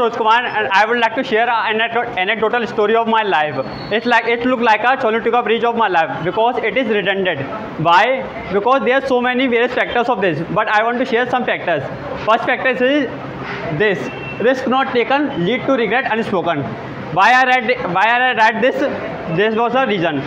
Roj Kumar, and I would like to share an anecdotal story of my life. It looked like a Cholutika bridge of my life because it is redundant. Why? Because there are so many various factors of this, but I want to share some factors. First factor is this: risk not taken lead to regret unspoken. Why I read this? This was a reason.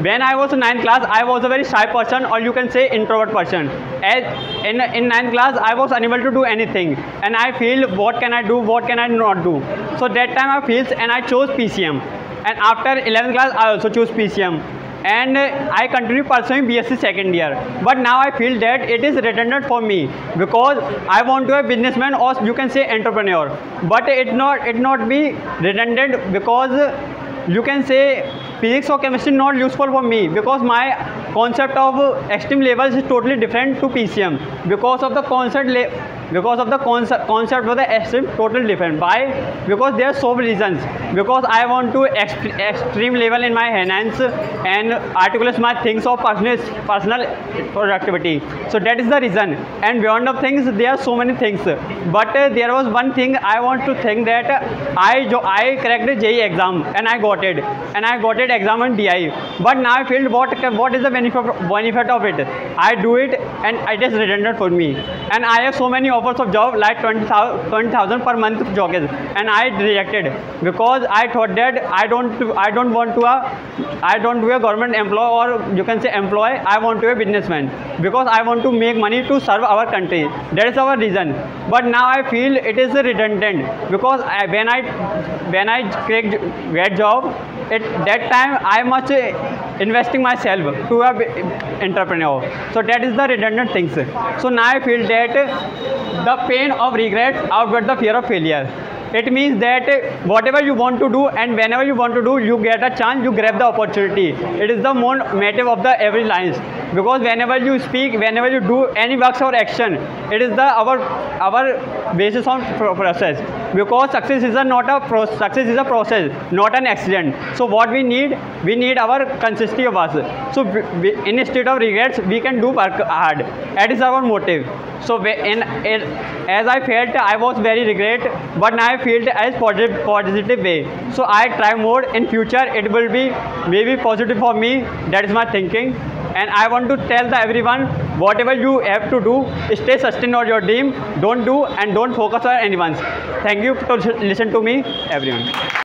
When I was in 9th class, I was a very shy person, or you can say introvert person. As in 9th class, I was unable to do anything, and I feel what can I do, what can I not do. So that time I feel, and I chose PCM. And after 11th class, I also chose PCM. And I continue pursuing BSc second year. But now I feel that it is redundant for me because I want to be a businessman, or you can say entrepreneur. But it not be redundant because you can say physics or chemistry not useful for me because my concept of extreme levels is totally different to PCM because of the concept of the extreme totally different. Why? Because there are so many reasons. Because I want to extreme level in my enhance and articulate my things of personal productivity. So that is the reason. And beyond of things, there are so many things. But there was one thing I want to think that I cracked the JEE exam and I got it. And I got it exam in DI. But now I feel what is the benefit of it? I do it and it is redundant for me. And I have so many offers of job like 20,000 per month jobs, and I rejected because I thought that I don't want to be a government employee, or you can say employee. I want to be a businessman because I want to make money to serve our country. That is our reason. But now I feel it is redundant because when I get job, that time I must investing myself to a entrepreneur. So that is the redundant things. So now I feel that the pain of regret outweighs the fear of failure. It means that whatever you want to do and whenever you want to do, you get a chance, you grab the opportunity. It is the more motive of the every lines, because whenever you speak, whenever you do any works or action, it is the our basis on process. Because success is a process, not an accident. So what we need our consistency of us. So instead of regrets, we can do work hard. That is our motive. So as I felt, I was very regret, but now I feel as positive way. So I try more in future. It will be maybe positive for me. That is my thinking. And I want to tell everyone, whatever you have to do, stay sustained on your dream. Don't do and don't focus on anyone's. Thank you to listen to me, everyone.